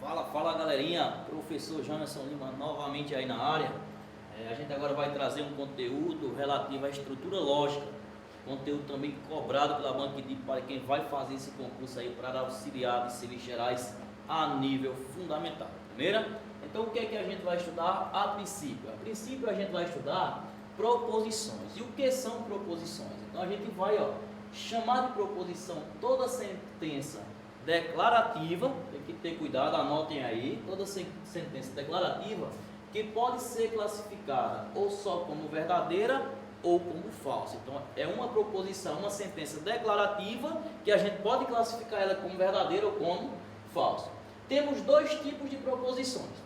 Fala galerinha, professor Jamerson Lima novamente aí na área. A gente agora vai trazer um conteúdo relativo à estrutura lógica, conteúdo também cobrado pela Banca de para quem vai fazer esse concurso aí para auxiliar de serviços gerais a nível fundamental. Primeira, então o que é que a gente vai estudar a princípio? A princípio a gente vai estudar proposições. E o que são proposições? Então a gente vai chamar de proposição toda sentença declarativa, tem que ter cuidado, anotem aí, toda sentença declarativa que pode ser classificada ou só como verdadeira ou como falsa. Então é uma proposição, uma sentença declarativa que a gente pode classificar ela como verdadeira ou como falsa. Temos dois tipos de proposições.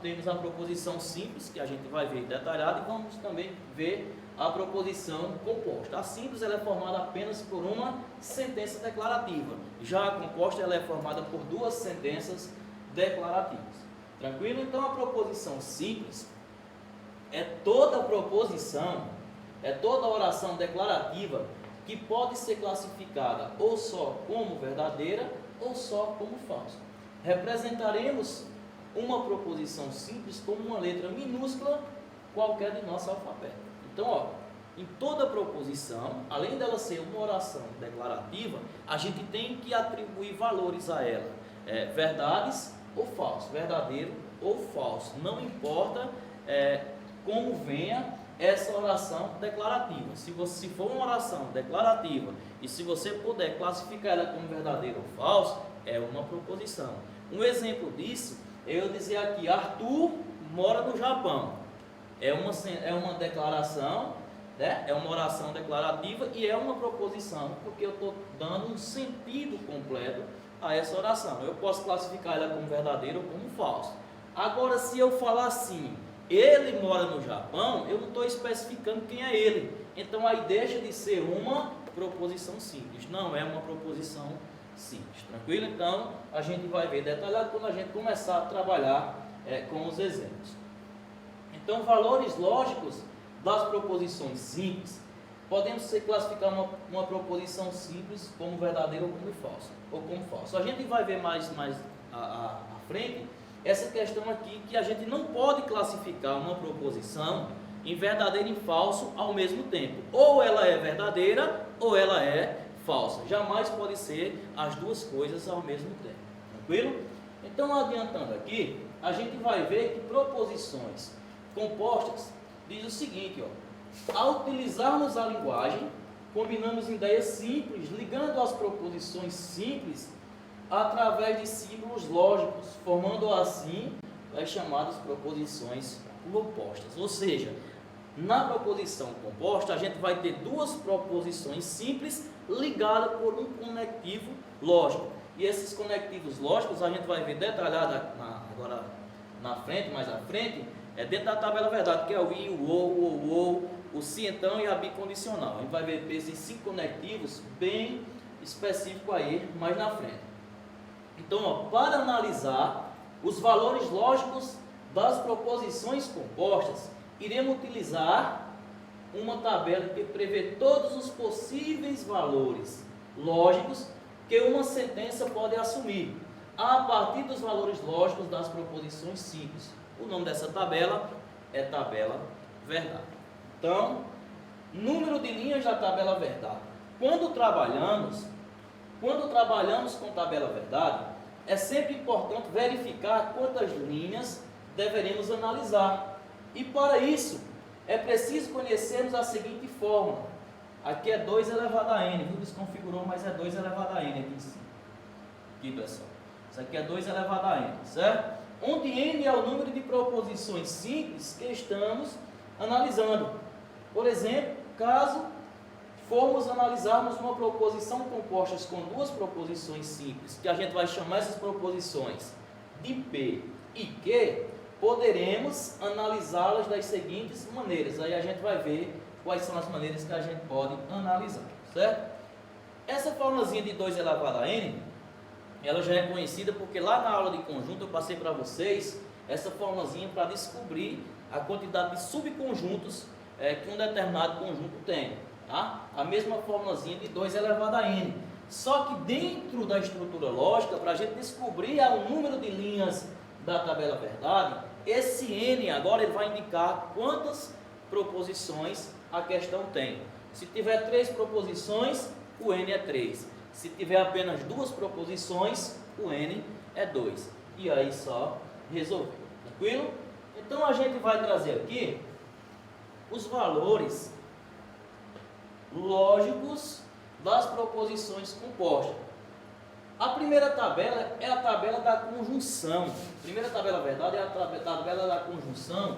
Temos a proposição simples, que a gente vai ver detalhado, e vamos também ver a proposição composta. A simples ela é formada apenas por uma sentença declarativa. Já a composta ela é formada por duas sentenças declarativas. Tranquilo? Então a proposição simples é toda proposição, é toda oração declarativa que pode ser classificada ou só como verdadeira ou só como falsa. Representaremos uma proposição simples como uma letra minúscula qualquer de nosso alfabeto. Então, em toda proposição, além dela ser uma oração declarativa, a gente tem que atribuir valores a ela, verdades ou falso, verdadeiro ou falso, não importa como venha essa oração declarativa. Se for uma oração declarativa e se você puder classificar ela como verdadeiro ou falso, é uma proposição. Um exemplo disso é eu dizer aqui: Arthur mora no Japão. É uma declaração, né? É uma oração declarativa e é uma proposição, porque eu estou dando um sentido completo a essa oração. Eu posso classificar ela como verdadeiro ou como falso. Agora, se eu falar assim, ele mora no Japão, eu não estou especificando quem é ele. Então aí deixa de ser uma proposição simples. Não é uma proposição simples. Tranquilo? Então a gente vai ver detalhado quando a gente começar a trabalhar com os exemplos. Então, valores lógicos das proposições simples, podemos classificar uma proposição simples como verdadeira ou como falsa. A gente vai ver mais à frente essa questão aqui, que a gente não pode classificar uma proposição em verdadeiro e falso ao mesmo tempo. Ou ela é verdadeira ou ela é falsa. Jamais pode ser as duas coisas ao mesmo tempo. Tranquilo? Então, adiantando aqui, a gente vai ver que proposições compostas diz o seguinte: ao utilizarmos a linguagem, combinamos ideias simples, ligando as proposições simples através de símbolos lógicos, formando assim as chamadas proposições compostas. Ou seja, na proposição composta, a gente vai ter duas proposições simples ligadas por um conectivo lógico. E esses conectivos lógicos a gente vai ver detalhado agora na frente, mais à frente, dentro da tabela verdade, que é o i, o ou, o se então e a bicondicional. A gente vai ver esses 5 conectivos bem específicos aí mais na frente. Então, para analisar os valores lógicos das proposições compostas, iremos utilizar uma tabela que prevê todos os possíveis valores lógicos que uma sentença pode assumir, a partir dos valores lógicos das proposições simples. O nome dessa tabela é tabela verdade. Então, número de linhas da tabela verdade. Quando trabalhamos com tabela verdade, é sempre importante verificar quantas linhas deveremos analisar. E para isso, é preciso conhecermos a seguinte fórmula. Aqui é 2 elevado a n, desconfigurou, mas é 2 elevado a n aqui em cima. Aqui, pessoal. Isso aqui é 2 elevado a n, certo? Onde n é o número de proposições simples que estamos analisando. Por exemplo, caso formos analisarmos uma proposição composta com duas proposições simples, que a gente vai chamar essas proposições de P e Q, poderemos analisá-las das seguintes maneiras. Aí a gente vai ver quais são as maneiras que a gente pode analisar, certo? Essa formulazinha de 2 elevado a n, ela já é conhecida porque lá na aula de conjunto eu passei para vocês essa formulazinha para descobrir a quantidade de subconjuntos que um determinado conjunto tem. Tá? A mesma formulazinha de 2 elevado a n. Só que dentro da estrutura lógica, para a gente descobrir o número de linhas da tabela verdade, esse N agora ele vai indicar quantas proposições a questão tem. Se tiver 3 proposições, o N é 3. Se tiver apenas 2 proposições, o N é 2. E aí só resolver. Tranquilo? Então a gente vai trazer aqui os valores lógicos das proposições compostas. A primeira tabela é a tabela da conjunção. A primeira tabela verdade é a tabela da conjunção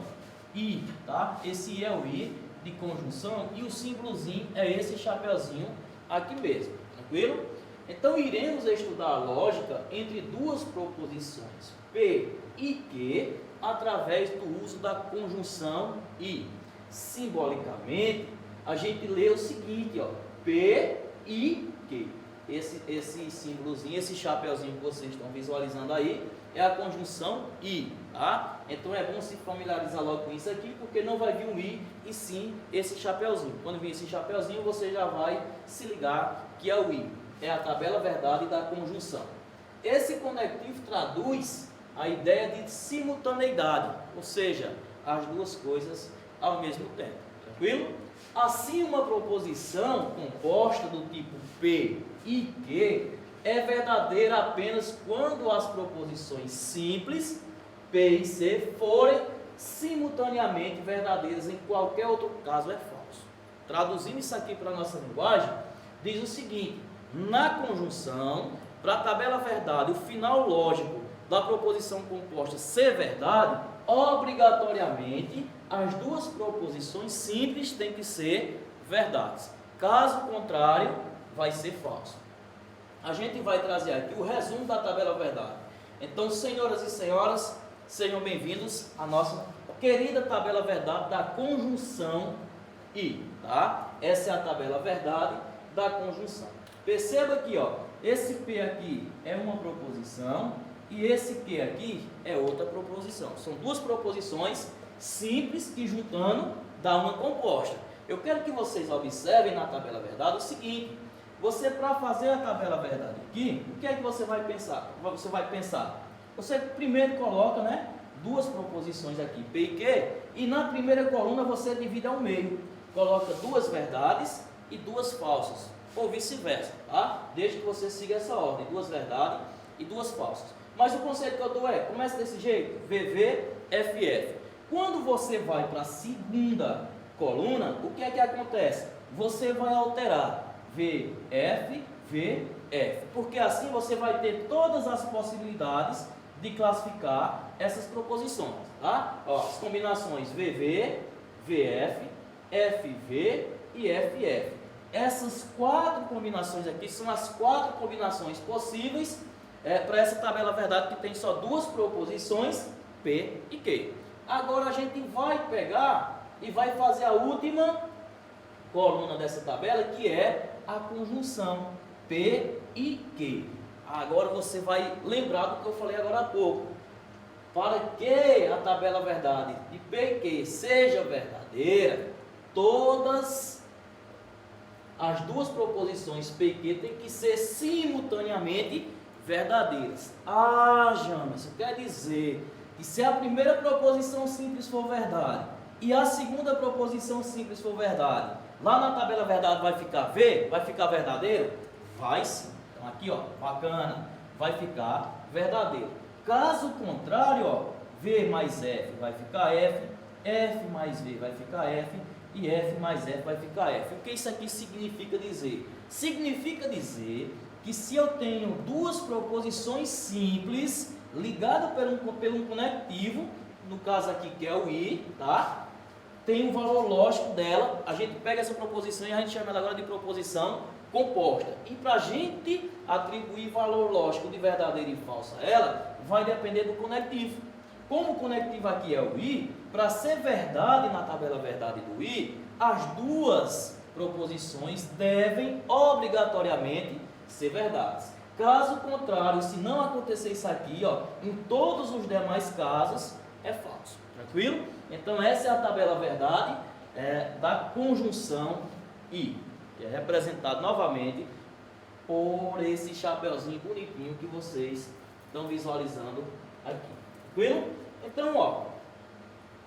I, tá? Esse I é o I de conjunção e o símbolozinho é esse chapeuzinho aqui mesmo, tranquilo? Então iremos estudar a lógica entre duas proposições P e Q através do uso da conjunção I. Simbolicamente, a gente lê o seguinte, ó, P e Q. Esse símbolozinho, esse chapeuzinho que vocês estão visualizando aí, é a conjunção I, tá? Então é bom se familiarizar logo com isso aqui, porque não vai vir um I, e sim esse chapeuzinho. Quando vir esse chapeuzinho, você já vai se ligar que é o I. É a tabela verdade da conjunção. Esse conectivo traduz a ideia de simultaneidade, ou seja, as duas coisas ao mesmo tempo. Tranquilo? Assim, uma proposição composta do tipo P e Q é verdadeira apenas quando as proposições simples, P e C, forem simultaneamente verdadeiras. Em qualquer outro caso é falso. Traduzindo isso aqui para a nossa linguagem, diz o seguinte: na conjunção, para a tabela verdade, o final lógico da proposição composta ser verdade, obrigatoriamente as duas proposições simples têm que ser verdades. Caso contrário, vai ser falso. A gente vai trazer aqui o resumo da tabela verdade. Então, senhoras e senhores, sejam bem-vindos à nossa querida tabela verdade da conjunção I, tá? Essa é a tabela verdade da conjunção. Perceba aqui, ó, esse P aqui é uma proposição e esse Q aqui é outra proposição. São duas proposições simples que juntando dá uma composta. Eu quero que vocês observem na tabela verdade o seguinte: você, para fazer a tabela verdade aqui, o que é que você vai pensar? Você primeiro coloca, né, duas proposições aqui, P e Q, e na primeira coluna você divide ao meio, coloca duas verdades e duas falsas, ou vice-versa, tá? Desde que você siga essa ordem, duas verdades e duas falsas. Mas o conceito que eu dou começa desse jeito, VV, FF. Quando você vai para a segunda coluna, o que é que acontece? Você vai alterar VF, VF, porque assim você vai ter todas as possibilidades de classificar essas proposições, tá? Ó, as combinações VV, VF, FV e FF. Essas 4 combinações aqui são as 4 combinações possíveis para essa tabela verdade que tem só duas proposições, P e Q. Agora a gente vai pegar e vai fazer a última coluna dessa tabela, que é a conjunção P e Q. Agora você vai lembrar do que eu falei agora há pouco. Para que a tabela verdade de P e Q seja verdadeira, todas as duas proposições P e Q têm que ser simultaneamente verdadeiras. Jana, isso quer dizer que se a primeira proposição simples for verdade e a segunda proposição simples for verdade, lá na tabela verdade vai ficar V? Vai ficar verdadeiro? Vai sim. Então aqui, ó, bacana, vai ficar verdadeiro. Caso contrário, ó, V mais F vai ficar F, F mais V vai ficar F e F mais F vai ficar F. O que isso aqui significa dizer? Significa dizer que se eu tenho duas proposições simples ligadas por um conectivo, no caso aqui que é o I, tá? Tem um valor lógico dela, a gente pega essa proposição e a gente chama ela agora de proposição composta. E para a gente atribuir valor lógico de verdadeira e falsa a ela, vai depender do conectivo. Como o conectivo aqui é o I, para ser verdade na tabela verdade do I, as duas proposições devem obrigatoriamente ser verdades. Caso contrário, se não acontecer isso aqui, ó, em todos os demais casos, é falso. Tranquilo? Então essa é a tabela verdade da conjunção I, que é representada novamente por esse chapeuzinho bonitinho que vocês estão visualizando aqui. Tranquilo? Então, ó,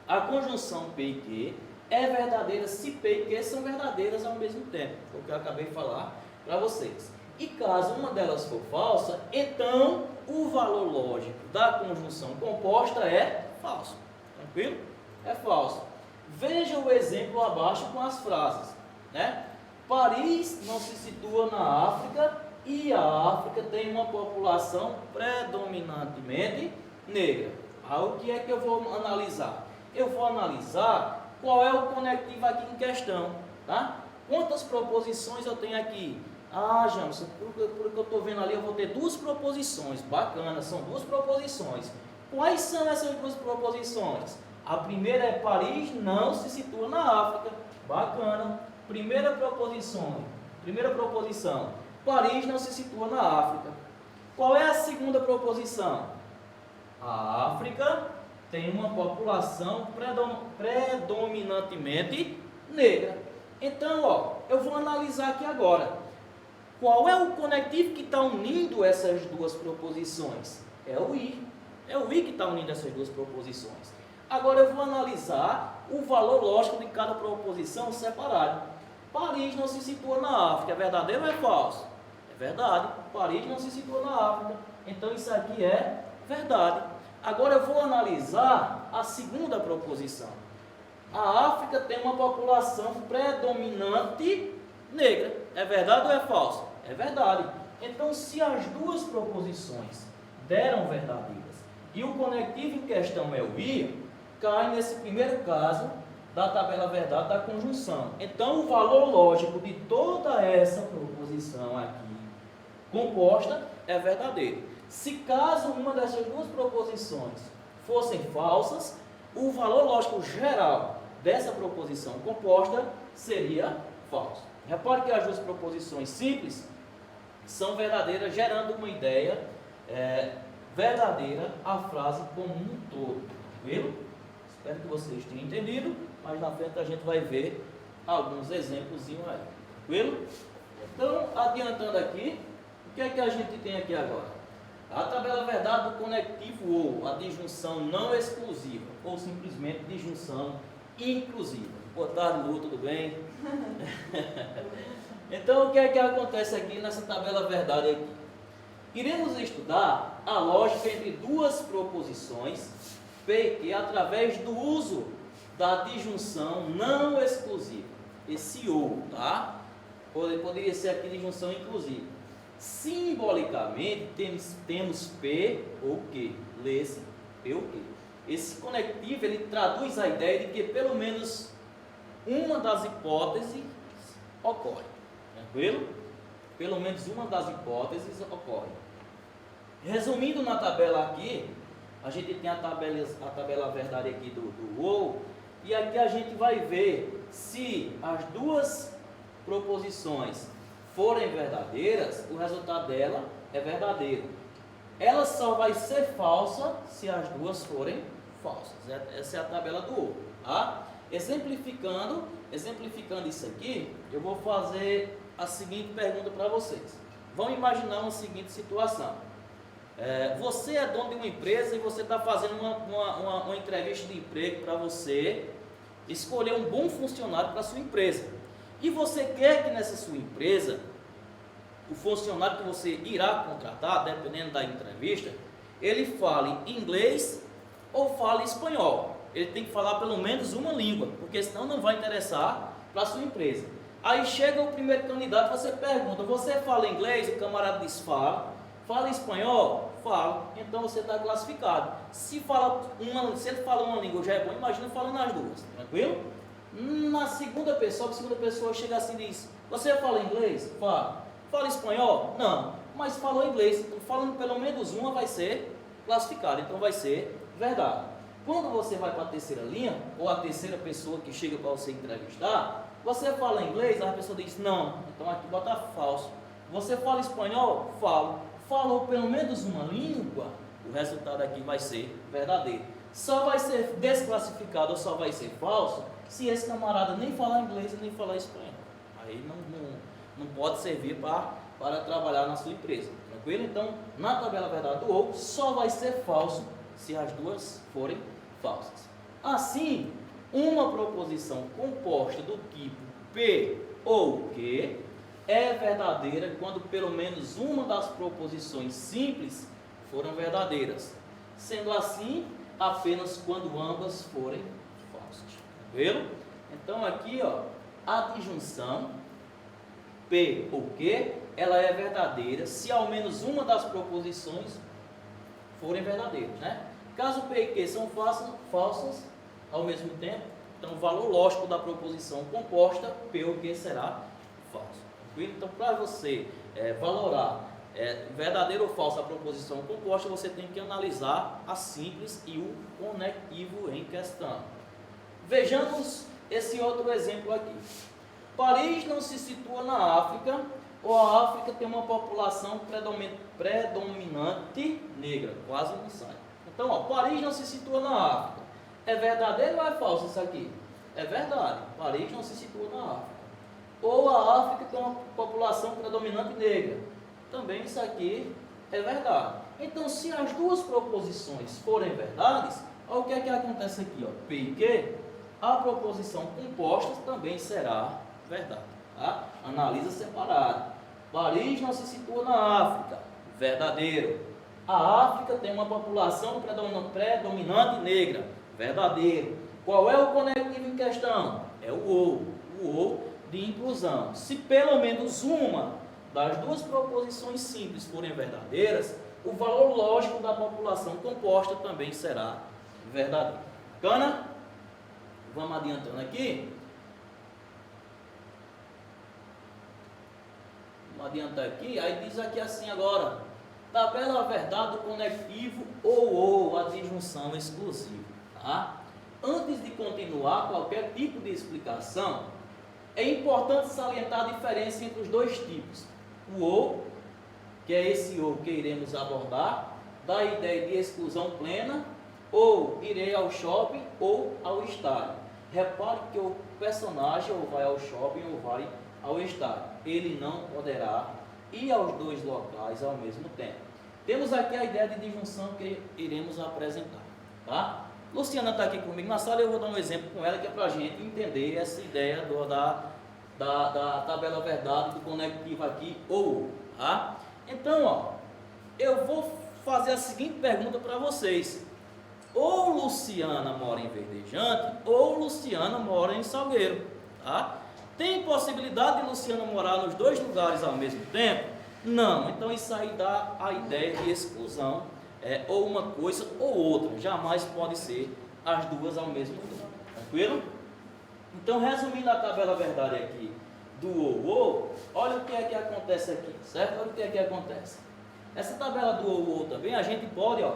a conjunção P e Q é verdadeira se P e Q são verdadeiras ao mesmo tempo, foi o que eu acabei de falar para vocês. E caso uma delas for falsa, então o valor lógico da conjunção composta é falso. Tranquilo? É falso. Veja o exemplo abaixo com as frases, né? Paris não se situa na África e a África tem uma população predominantemente negra. O que é que eu vou analisar? Eu vou analisar qual é o conectivo aqui em questão, tá? Quantas proposições eu tenho aqui? Jamerson, por que eu estou vendo ali, eu vou ter duas proposições. Bacana, são duas proposições. Quais são essas duas proposições? A primeira é Paris não se situa na África. Bacana. Primeira proposição. Paris não se situa na África. Qual é a segunda proposição? A África tem uma população predominantemente negra. Então, ó, eu vou analisar aqui agora. Qual é o conectivo que está unindo essas duas proposições? É o I. É o I que está unindo essas duas proposições. Agora eu vou analisar o valor lógico de cada proposição separado. Paris não se situa na África. É verdadeiro ou é falso? É verdade. Paris não se situa na África. Então isso aqui é verdade. Agora eu vou analisar a segunda proposição. A África tem uma população predominante negra. É verdade ou é falso? É verdade. Então, se as duas proposições deram verdadeiras e o conectivo em questão é o I, cai nesse primeiro caso da tabela verdade da conjunção. Então, o valor lógico de toda essa proposição aqui composta é verdadeiro. Se caso uma dessas duas proposições fossem falsas, o valor lógico geral dessa proposição composta seria falso. Repare que as duas proposições simples são verdadeiras, gerando uma ideia verdadeira a frase como um todo. Tranquilo? Espero que vocês tenham entendido, mas na frente a gente vai ver alguns exemplos aí. Tranquilo? Então, adiantando aqui, o que é que a gente tem aqui agora? A tabela verdade do conectivo ou a disjunção não exclusiva, ou simplesmente disjunção inclusiva. Boa tarde, Lu, tudo bem? Então, o que é que acontece aqui nessa tabela verdade aqui? Iremos estudar a lógica entre duas proposições P e Q através do uso da disjunção não exclusiva. Esse ou, tá? Poderia ser aqui disjunção inclusiva. Simbolicamente, temos P ou Q. Lê-se P ou Q. Esse conectivo, ele traduz a ideia de que pelo menos uma das hipóteses ocorre. Tranquilo? Pelo menos uma das hipóteses ocorre. Resumindo na tabela aqui, a gente tem a tabela verdade aqui do ou, e aqui a gente vai ver se as duas proposições forem verdadeiras, o resultado dela é verdadeiro. Ela só vai ser falsa se as duas forem falsas. Essa é a tabela do ou, tá? Exemplificando isso aqui, eu vou fazer a seguinte pergunta para vocês. Vamos imaginar uma seguinte situação. Você é dono de uma empresa e você está fazendo uma entrevista de emprego para você escolher um bom funcionário para a sua empresa. E você quer que nessa sua empresa, o funcionário que você irá contratar, dependendo da entrevista, ele fale inglês ou fale espanhol. Ele tem que falar pelo menos uma língua, porque senão não vai interessar para a sua empresa. Aí chega o primeiro candidato, você pergunta, você fala inglês? O camarada diz, fala. Fala espanhol? Fala. Então você está classificado. Se ele fala uma língua já é bom, imagina falando as duas. Tranquilo? Na segunda pessoa, chega assim e diz, você fala inglês? Fala. Fala espanhol? Não. Mas falou inglês. Então, falando pelo menos uma vai ser classificado. Então vai ser verdade. Quando você vai para a terceira linha, ou a terceira pessoa que chega para você entrevistar, você fala inglês, a pessoa diz não, então aqui bota falso. Você fala espanhol? Falo. Falou pelo menos uma língua, o resultado aqui vai ser verdadeiro. Só vai ser desclassificado ou só vai ser falso se esse camarada nem falar inglês e nem falar espanhol. Aí não pode servir para para trabalhar na sua empresa. Tranquilo? Então, na tabela verdade do ou, só vai ser falso se as duas forem falsas. Assim, uma proposição composta do tipo P ou Q é verdadeira quando pelo menos uma das proposições simples foram verdadeiras, sendo assim apenas quando ambas forem falsas. Tranquilo? Então aqui, ó, a disjunção P ou Q, ela é verdadeira se ao menos uma das proposições forem verdadeiras, né? Caso P e Q são falsas ao mesmo tempo, então o valor lógico da proposição composta P ou Q será falso. Tranquilo? Então, para você valorar verdadeiro ou falso a proposição composta, você tem que analisar a simples e o conectivo em questão. Vejamos esse outro exemplo aqui. Paris não se situa na África, ou a África tem uma população predominante negra. Quase não sai. Então, ó, Paris não se situa na África. É verdadeiro ou é falso isso aqui? É verdade. Paris não se situa na África. Ou a África tem uma população predominante negra. Também isso aqui é verdade. Então, se as duas proposições forem verdades, olha o que é que acontece aqui, ó, P e Q, a proposição composta também será verdade. Tá? Analisa separado. Paris não se situa na África. Verdadeiro. A África tem uma população predominante negra. Verdadeiro. Qual é o conectivo em questão? É o ou de inclusão. Se pelo menos uma das duas proposições simples forem verdadeiras, o valor lógico da população composta também será verdadeiro. Bacana? Vamos adiantando aqui. Vamos adiantar aqui. Aí diz aqui assim agora. Tabela verdade do conectivo ou a disjunção exclusiva. Tá? Antes de continuar qualquer tipo de explicação, é importante salientar a diferença entre os dois tipos. O ou, que é esse ou que iremos abordar, dá a ideia de exclusão plena, ou irei ao shopping ou ao estádio. Repare que o personagem ou vai ao shopping ou vai ao estádio. Ele não poderá ir aos dois locais ao mesmo tempo. Temos aqui a ideia de disjunção que iremos apresentar. Tá? Luciana está aqui comigo na sala e eu vou dar um exemplo com ela que é para a gente entender essa ideia da tabela verdade do conectivo aqui ou. Tá? Então, ó, eu vou fazer a seguinte pergunta para vocês. Ou Luciana mora em Verdejante ou Luciana mora em Salgueiro. Tá? Tem possibilidade de Luciana morar nos dois lugares ao mesmo tempo? Não. Então isso aí dá a ideia de exclusão, ou uma coisa ou outra. Jamais pode ser as duas ao mesmo tempo. Tranquilo? Então, resumindo a tabela verdade aqui do ou, olha o que é que acontece aqui, certo? Olha o que é que acontece. Essa tabela do ou também, a gente pode, ó,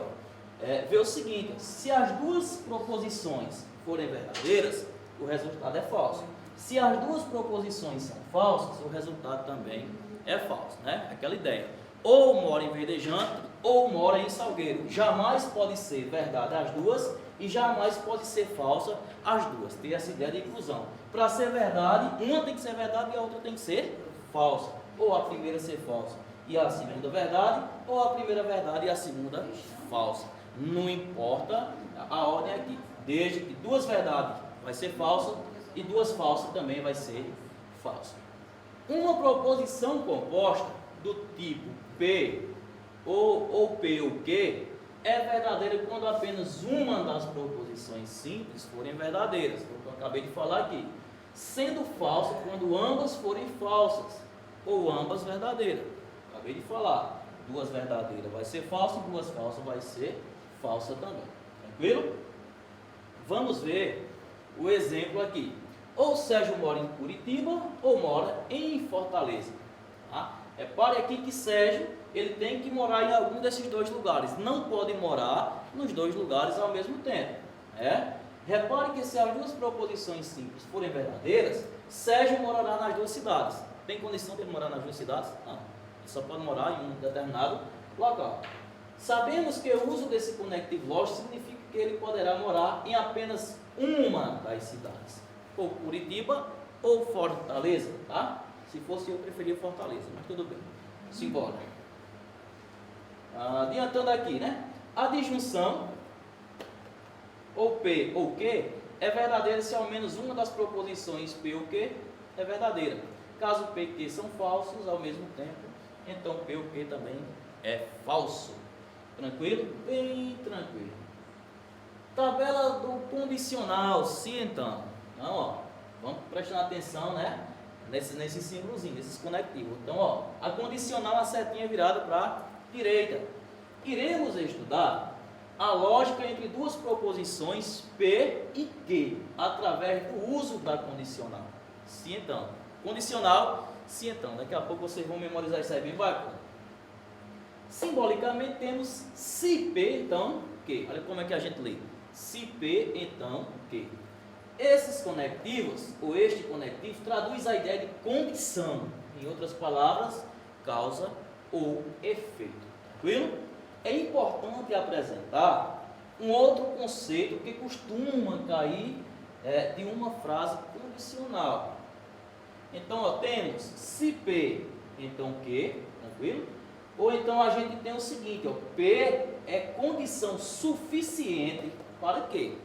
ver o seguinte: se as duas proposições forem verdadeiras, o resultado é falso. Se as duas proposições são falsas, o resultado também é falso, né? Aquela ideia. Ou mora em Verdejante, ou mora em Salgueiro. Jamais pode ser verdade as duas e jamais pode ser falsa as duas. Ter essa ideia de inclusão. Para ser verdade, uma tem que ser verdade e a outra tem que ser falsa. Ou a primeira ser falsa e a segunda verdade, ou a primeira verdade e a segunda falsa. Não importa a ordem aqui. Desde que duas verdades vai ser falsa e duas falsas também vai ser falsa. Uma proposição composta do tipo P ou P ou Q é verdadeira quando apenas uma das proposições simples forem verdadeiras, o que eu acabei de falar aqui, sendo falsa quando ambas forem falsas ou ambas verdadeiras. Acabei de falar, duas verdadeiras vai ser falsa, duas falsas vai ser falsa também. Tranquilo? Vamos ver o exemplo aqui. Ou Sérgio mora em Curitiba ou mora em Fortaleza. Tá? Repare aqui que Sérgio ele tem que morar em algum desses dois lugares. Não pode morar nos dois lugares ao mesmo tempo. Repare que se as duas proposições simples forem verdadeiras, Sérgio morará nas duas cidades. Tem condição de ele morar nas duas cidades? Não. Ele só pode morar em um determinado local. Sabemos que o uso desse conectivo lógico significa que ele poderá morar em apenas uma das cidades. Ou Curitiba ou Fortaleza, tá? Se fosse eu, preferia Fortaleza, mas tudo bem. Simbora. Adiantando aqui, né? A disjunção, ou P ou Q, é verdadeira se ao menos uma das proposições P ou Q é verdadeira. Caso P e Q são falsos ao mesmo tempo, então P ou Q também é falso. Tranquilo? Bem tranquilo. Tabela do condicional, se então. Então, ó, vamos prestar atenção, né? Nesse símbolozinho, nesses conectivos. Então, ó, a condicional, a setinha virada para a direita. Iremos estudar a lógica entre duas proposições P e Q, através do uso da condicional. Se então. Condicional, se então. Daqui a pouco vocês vão memorizar isso aí bem bacana. Simbolicamente temos se P, então Q. Olha como é que a gente lê. Se P, então Q. Esses conectivos, ou este conectivo, traduz a ideia de condição. Em outras palavras, causa ou efeito. Tranquilo? É importante apresentar um outro conceito que costuma cair de uma frase condicional. Então, ó, temos se P, então Q, tranquilo? Ou então a gente tem o seguinte, ó, P é condição suficiente para Q.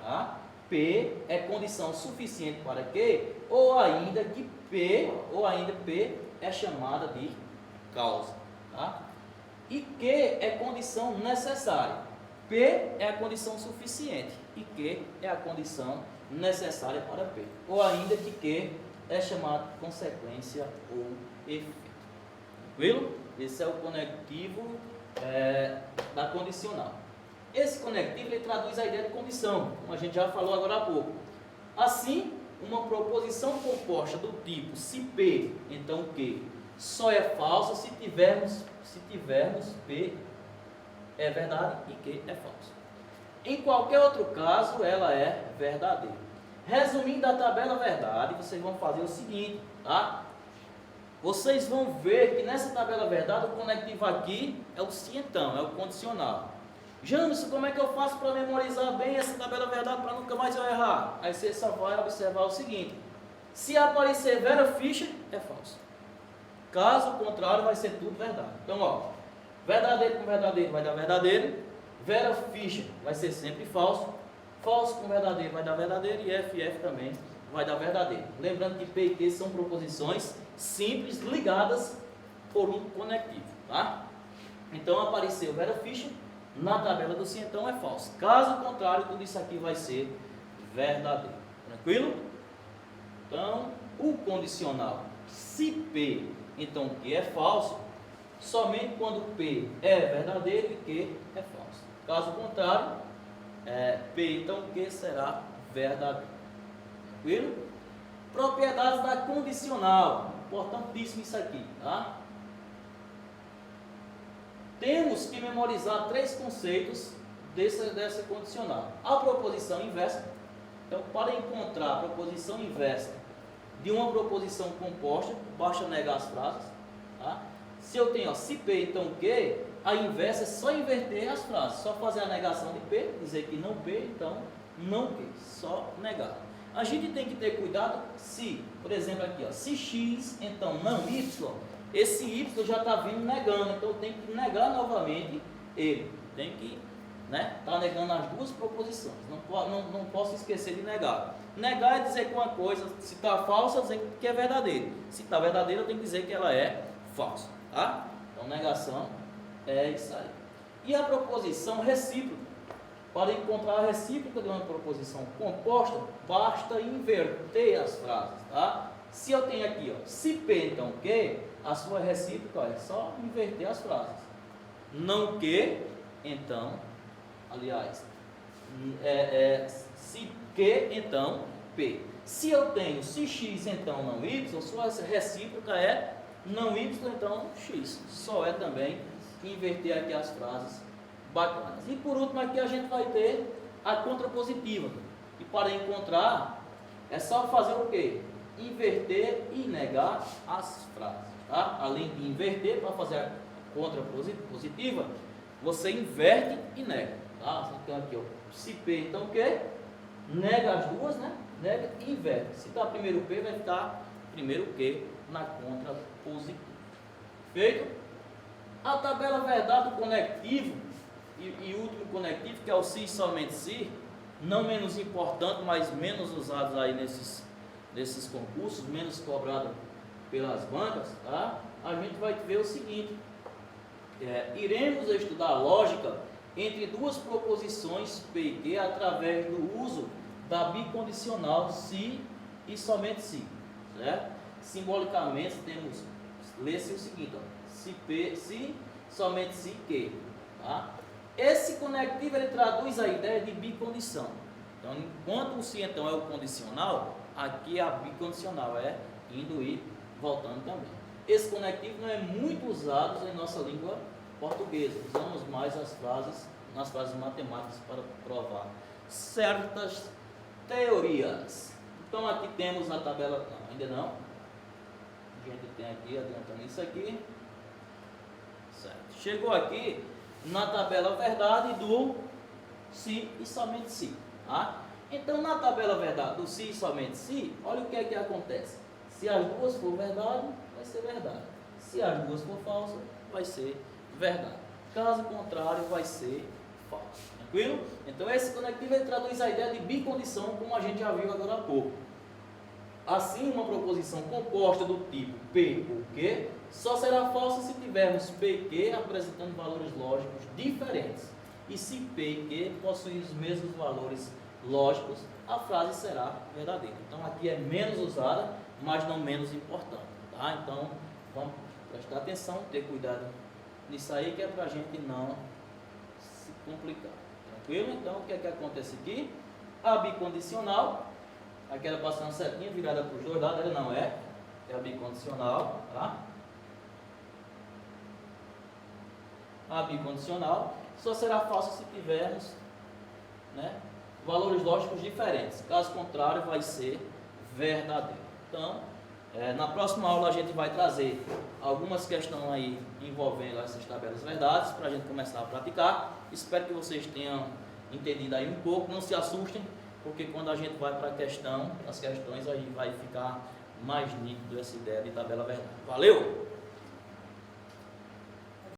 Tá? P é condição suficiente para Q, ou ainda P é chamada de causa. Tá? E Q é condição necessária. P é a condição suficiente e Q é a condição necessária para P. Ou ainda que Q é chamado de consequência ou efeito. Tranquilo? Esse é o conectivo da condicional. Esse conectivo ele traduz a ideia de condição, como a gente já falou agora há pouco. Assim, uma proposição composta do tipo se P, então Q, só é falsa se tivermos P é verdade e Q é falso. Em qualquer outro caso, ela é verdadeira. Resumindo a tabela verdade, vocês vão fazer o seguinte, tá? Vocês vão ver que nessa tabela verdade, o conectivo aqui é o se então, é o condicional. Jamerson, como é que eu faço para memorizar bem essa tabela verdade para nunca mais eu errar? Aí você só vai observar o seguinte: se aparecer Vera Fischer, é falso. Caso contrário, vai ser tudo verdade. Então, ó, verdadeiro com verdadeiro vai dar verdadeiro, Vera Fischer vai ser sempre falso, falso com verdadeiro vai dar verdadeiro e FF também vai dar verdadeiro. Lembrando que P e Q são proposições simples ligadas por um conectivo, tá? Então, apareceu Vera Fischer, na tabela do se então é falso. Caso contrário, tudo isso aqui vai ser verdadeiro. Tranquilo? Então, o condicional se P, então Q é falso, somente quando P é verdadeiro e Q é falso. Caso contrário, P, então Q será verdadeiro. Tranquilo? Propriedades da condicional. Importantíssimo isso aqui, tá? Temos que memorizar três conceitos dessa condicional. A proposição inversa. Então, para encontrar a proposição inversa de uma proposição composta, basta negar as frases. Tá? Se eu tenho se P, então Q, a inversa é só inverter as frases. Só fazer a negação de P, dizer que não P, então não Q. Só negar. A gente tem que ter cuidado se, por exemplo, aqui, ó, se X, então não Y, esse Y já está vindo negando, então eu tenho que negar novamente ele. Tem que tá negando as duas proposições. Não posso esquecer de negar. Negar é dizer que uma coisa, se está falsa, dizer que é verdadeira. Se está verdadeira, eu tenho que dizer que ela é falsa. Tá? Então, negação é isso aí. E a proposição recíproca. Para encontrar a recíproca de uma proposição composta, basta inverter as frases. Tá? Se eu tenho aqui, ó, se P, então Q, a sua recíproca é só inverter as frases. Não Q, então, aliás, se Q, então P. Se eu tenho se X, então não Y, sua recíproca é não Y, então X. Só é também inverter aqui as frases bacanas. E por último aqui a gente vai ter a contrapositiva. E para encontrar, é só fazer o quê? Inverter e negar as frases. Tá? Além de inverter, para fazer a contrapositiva, você inverte e nega. Tá? Então aqui, ó, se P, então Q, nega as duas, né? Nega e inverte. Se está primeiro P, vai ficar primeiro Q na contrapositiva. Perfeito? A tabela verdade do conectivo e último conectivo, que é o se e somente se, não menos importante, mas menos usados aí nesses concursos, menos cobrado pelas bancas, tá? A gente vai ver o seguinte, iremos estudar a lógica entre duas proposições P e Q através do uso da bicondicional se e somente se, certo? Simbolicamente temos, lê-se o seguinte, ó, se, somente se, Q, tá? Esse conectivo ele traduz a ideia de bicondição. Então, enquanto o se então é o condicional, aqui a bicondicional é indo e voltando também. Esse conectivo não é muito usado em nossa língua portuguesa. Usamos mais nas frases matemáticas para provar certas teorias. Então, aqui temos na tabela, não, ainda não. A gente tem aqui, adiantando isso aqui. Certo. Chegou aqui na tabela verdade do se e somente se. Tá? Então, na tabela verdade do se e somente se, olha o que é que acontece. Se as duas for verdade, vai ser verdade. Se as duas for falsa, vai ser verdade. Caso contrário, vai ser falso. Tranquilo? Então, esse conectivo ele traduz a ideia de bicondição, como a gente já viu agora há pouco. Assim, uma proposição composta do tipo P ou Q só será falsa se tivermos P e Q apresentando valores lógicos diferentes. E se P e Q possuem os mesmos valores lógicos, a frase será verdadeira. Então, aqui é menos usada, mas não menos importante. Tá? Então, vamos prestar atenção, ter cuidado nisso aí, que é para a gente não se complicar. Tranquilo? Então, o que é que acontece aqui? A bicondicional, aquela passando setinha virada para os dois lados, ela não é a bicondicional, tá? A bicondicional só será falsa se tivermos, né, valores lógicos diferentes. Caso contrário, vai ser verdadeiro. Então, na próxima aula a gente vai trazer algumas questões aí envolvendo essas tabelas verdades para a gente começar a praticar. Espero que vocês tenham entendido aí um pouco. Não se assustem, porque quando a gente vai para as questões aí vai ficar mais nítido essa ideia de tabela verdade. Valeu!